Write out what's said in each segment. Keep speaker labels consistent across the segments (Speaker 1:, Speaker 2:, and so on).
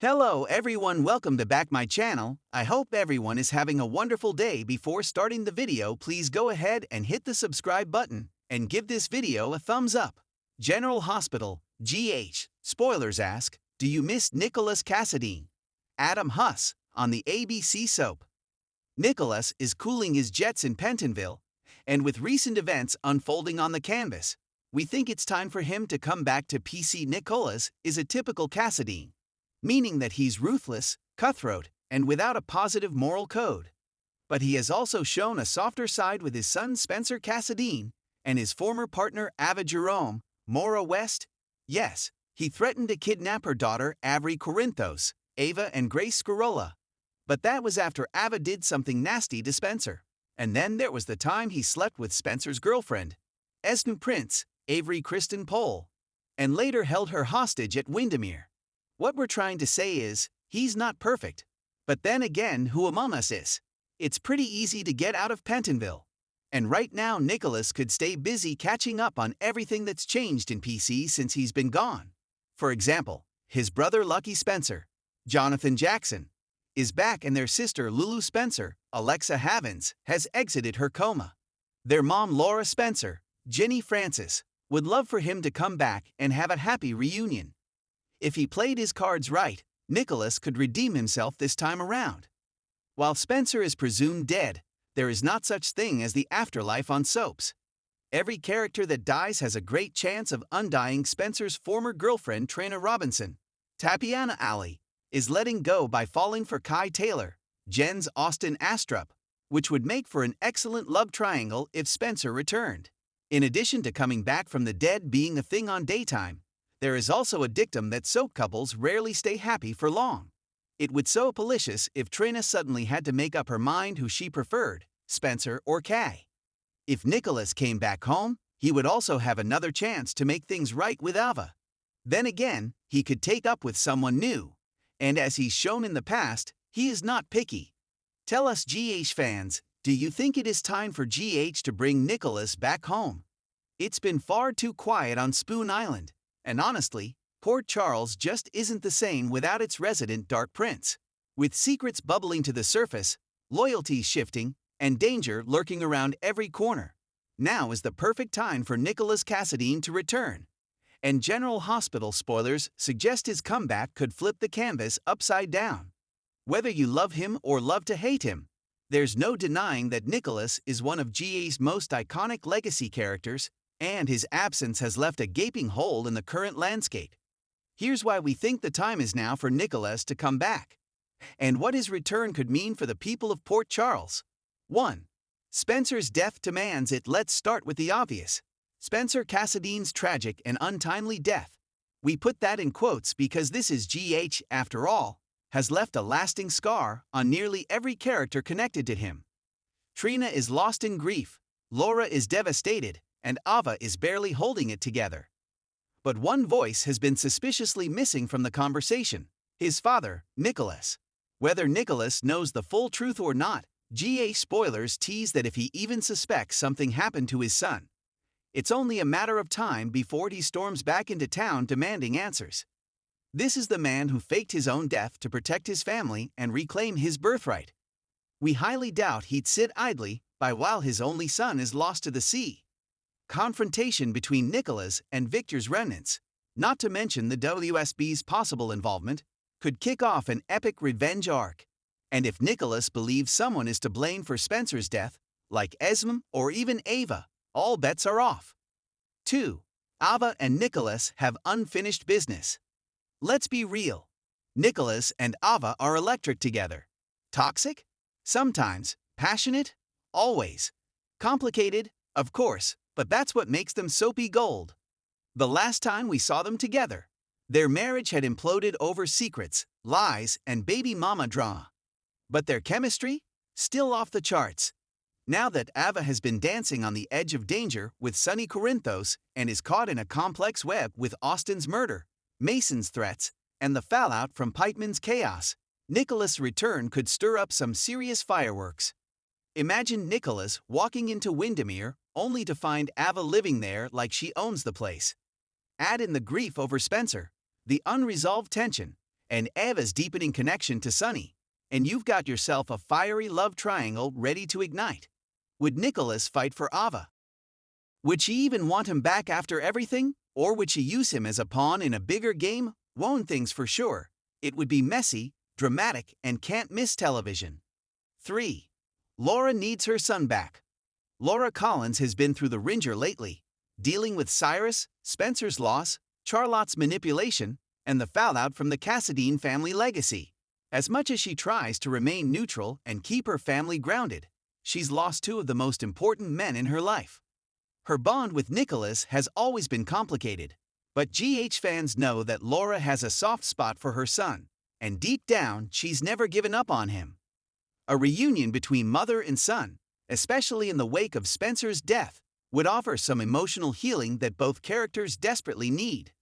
Speaker 1: Hello everyone, welcome to back my channel. I hope everyone is having a wonderful day. Before starting the video, please go ahead and hit the subscribe button and give this video a thumbs up. General Hospital, GH, spoilers ask, do you miss Nikolas Cassadine? Adam Huss, on the ABC soap. Nikolas is cooling his jets in Pentonville, and with recent events unfolding on the canvas, we think it's time for him to come back to PC. Nikolas is a typical Cassadine, meaning that he's ruthless, cutthroat, and without a positive moral code. But he has also shown a softer side with his son Spencer Cassadine and his former partner Ava Jerome, Maura West. Yes, he threatened to kidnap her daughter Avery Corinthos, Ava and Grace Scarola. But that was after Ava did something nasty to Spencer. And then there was the time he slept with Spencer's girlfriend, Esnu Prince, Avery Kristen Pole, and later held her hostage at Windermere. What we're trying to say is, he's not perfect. But then again, who among us is? It's pretty easy to get out of Pentonville. And right now Nikolas could stay busy catching up on everything that's changed in PC since he's been gone. For example, his brother Lucky Spencer, Jonathan Jackson, is back, and their sister Lulu Spencer, Alexa Havens, has exited her coma. Their mom Laura Spencer, Jenny Francis, would love for him to come back and have a happy reunion. If he played his cards right, Nikolas could redeem himself this time around. While Spencer is presumed dead, there is not such thing as the afterlife on soaps. Every character that dies has a great chance of undying. Spencer's former girlfriend Trina Robinson, Tapiana Ali, is letting go by falling for Kai Taylor, Jen's Austin Astrup, which would make for an excellent love triangle if Spencer returned. In addition to coming back from the dead being a thing on daytime, there is also a dictum that soap couples rarely stay happy for long. It would so malicious if Trina suddenly had to make up her mind who she preferred, Spencer or Kai. If Nikolas came back home, he would also have another chance to make things right with Ava. Then again, he could take up with someone new. And as he's shown in the past, he is not picky. Tell us GH fans, do you think it is time for GH to bring Nikolas back home? It's been far too quiet on Spoon Island. And honestly, Port Charles just isn't the same without its resident Dark Prince. With secrets bubbling to the surface, loyalties shifting, and danger lurking around every corner, now is the perfect time for Nikolas Cassadine to return. And General Hospital spoilers suggest his comeback could flip the canvas upside down. Whether you love him or love to hate him, there's no denying that Nikolas is one of GA's most iconic legacy characters, and his absence has left a gaping hole in the current landscape. Here's why we think the time is now for Nikolas to come back, and what his return could mean for the people of Port Charles. 1. Spencer's death demands it. Let's start with the obvious. Spencer Cassadine's tragic and untimely death. We put that in quotes because this is GH, after all, has left a lasting scar on nearly every character connected to him. Trina is lost in grief, Laura is devastated, and Ava is barely holding it together. But one voice has been suspiciously missing from the conversation: his father, Nikolas. Whether Nikolas knows the full truth or not, GA spoilers tease that if he even suspects something happened to his son, it's only a matter of time before he storms back into town demanding answers. This is the man who faked his own death to protect his family and reclaim his birthright. We highly doubt he'd sit idly by while his only son is lost to the sea. Confrontation between Nikolas and Victor's remnants, not to mention the WSB's possible involvement, could kick off an epic revenge arc. And if Nikolas believes someone is to blame for Spencer's death, like Esme or even Ava, all bets are off. 2. Ava and Nikolas have unfinished business. Let's be real. Nikolas and Ava are electric together. Toxic? Sometimes. Passionate? Always. Complicated? Of course. But that's what makes them soapy gold. The last time we saw them together, their marriage had imploded over secrets, lies, and baby mama drama. But their chemistry? Still off the charts. Now that Ava has been dancing on the edge of danger with Sonny Corinthos and is caught in a complex web with Austin's murder, Mason's threats, and the fallout from Pikeman's chaos, Nikolas' return could stir up some serious fireworks. Imagine Nikolas walking into Windermere only to find Ava living there like she owns the place. Add in the grief over Spencer, the unresolved tension, and Ava's deepening connection to Sunny, and you've got yourself a fiery love triangle ready to ignite. Would Nikolas fight for Ava? Would she even want him back after everything? Or would she use him as a pawn in a bigger game? One thing's for sure, it would be messy, dramatic, and can't miss television. 3. Laura needs her son back. Laura Collins has been through the ringer lately, dealing with Cyrus, Spencer's loss, Charlotte's manipulation, and the fallout from the Cassadine family legacy. As much as she tries to remain neutral and keep her family grounded, she's lost two of the most important men in her life. Her bond with Nikolas has always been complicated, but GH fans know that Laura has a soft spot for her son, and deep down, she's never given up on him. A reunion between mother and son, especially in the wake of Spencer's death, would offer some emotional healing that both characters desperately need.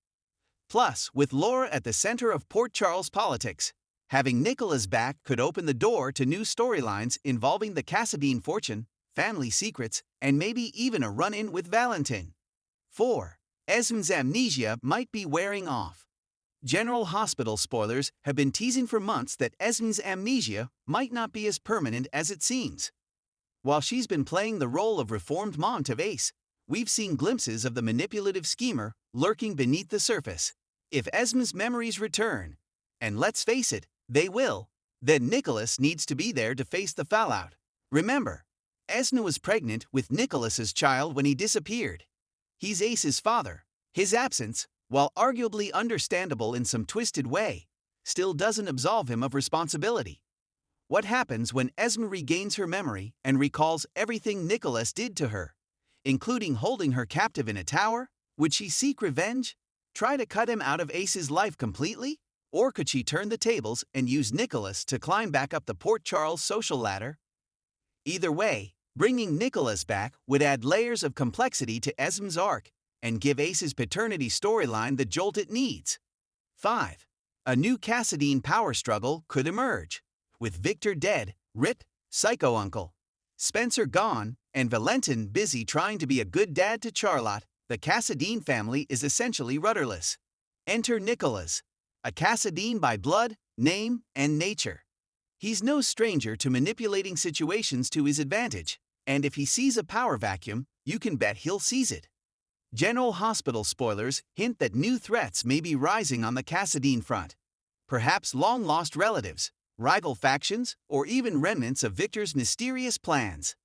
Speaker 1: Plus, with Laura at the center of Port Charles politics, having Nikolas back could open the door to new storylines involving the Cassadine fortune, family secrets, and maybe even a run-in with Valentin. 4. Esmond's amnesia might be wearing off. General Hospital spoilers have been teasing for months that Esmond's amnesia might not be as permanent as it seems. While she's been playing the role of reformed mom to Ace, we've seen glimpses of the manipulative schemer lurking beneath the surface. If Esmond's memories return, and let's face it, they will, then Nikolas needs to be there to face the fallout. Remember, Esna was pregnant with Nikolas's child when he disappeared. He's Ace's father. His absence, while arguably understandable in some twisted way, still doesn't absolve him of responsibility. What happens when Esme regains her memory and recalls everything Nikolas did to her, including holding her captive in a tower? Would she seek revenge? Try to cut him out of Ace's life completely? Or could she turn the tables and use Nikolas to climb back up the Port Charles social ladder? Either way, bringing Nikolas back would add layers of complexity to Esm's arc and give Ace's paternity storyline the jolt it needs. 5. A new Cassadine power struggle could emerge. With Victor dead, Rip, Psycho Uncle, Spencer gone, and Valentin busy trying to be a good dad to Charlotte, the Cassadine family is essentially rudderless. Enter Nikolas, a Cassadine by blood, name, and nature. He's no stranger to manipulating situations to his advantage, and if he sees a power vacuum, you can bet he'll seize it. General Hospital spoilers hint that new threats may be rising on the Cassadine front. Perhaps long-lost relatives, rival factions, or even remnants of Victor's mysterious plans.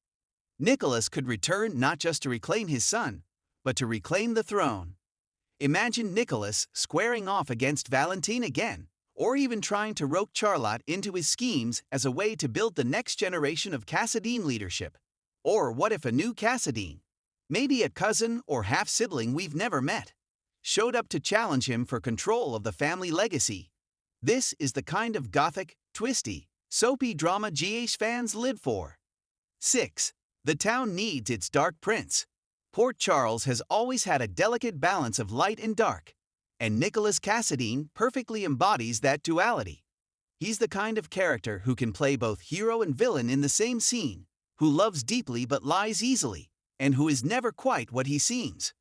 Speaker 1: Nikolas could return not just to reclaim his son, but to reclaim the throne. Imagine Nikolas squaring off against Valentin again, or even trying to rope Charlotte into his schemes as a way to build the next generation of Cassadine leadership. Or what if a new Cassadine, maybe a cousin or half-sibling we've never met, showed up to challenge him for control of the family legacy? This is the kind of gothic, twisty, soapy drama GH fans live for. 6. The town needs its dark prince. Port Charles has always had a delicate balance of light and dark, and Nikolas Cassadine perfectly embodies that duality. He's the kind of character who can play both hero and villain in the same scene, who loves deeply but lies easily, and who is never quite what he seems.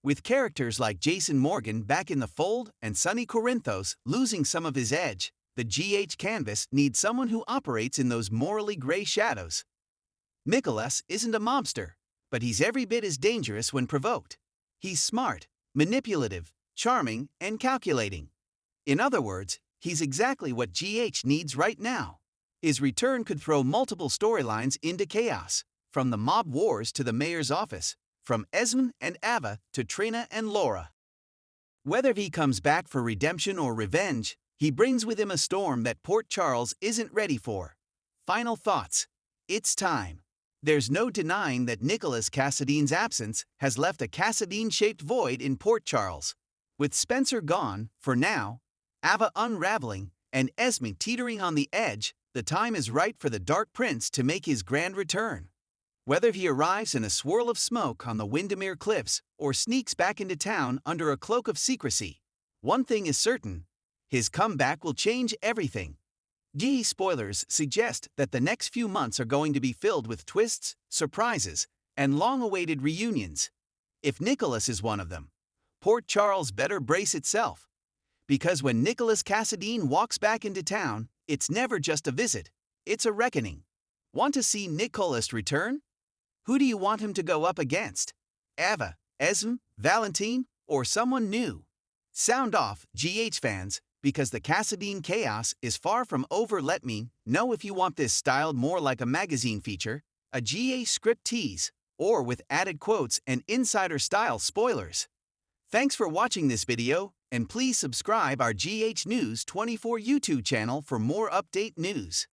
Speaker 1: With characters like Jason Morgan back in the fold and Sonny Corinthos losing some of his edge, the GH canvas needs someone who operates in those morally gray shadows. Nikolas isn't a mobster, but he's every bit as dangerous when provoked. He's smart, manipulative, charming, and calculating. In other words, he's exactly what GH needs right now. His return could throw multiple storylines into chaos, from the mob wars to the mayor's office, from Esmond and Ava to Trina and Laura. Whether he comes back for redemption or revenge, he brings with him a storm that Port Charles isn't ready for. Final thoughts. It's time. There's no denying that Nikolas Cassadine's absence has left a Cassadine-shaped void in Port Charles. With Spencer gone, for now, Ava unraveling, and Esme teetering on the edge, the time is right for the Dark Prince to make his grand return. Whether he arrives in a swirl of smoke on the Windermere Cliffs or sneaks back into town under a cloak of secrecy, one thing is certain: his comeback will change everything. Spoilers suggest that the next few months are going to be filled with twists, surprises, and long-awaited reunions. If Nikolas is one of them, Port Charles better brace itself. Because when Nicholas Cassadine walks back into town, it's never just a visit, it's a reckoning. Want to see Nikolas return? Who do you want him to go up against? Ava, Esm, Valentine, or someone new? Sound off, GH fans, because the Cassadine chaos is far from over. Let me know if you want this styled more like a magazine feature, a GA script tease, or with added quotes and insider-style spoilers. Thanks for watching this video, and please subscribe our GH News 24 YouTube channel for more update news.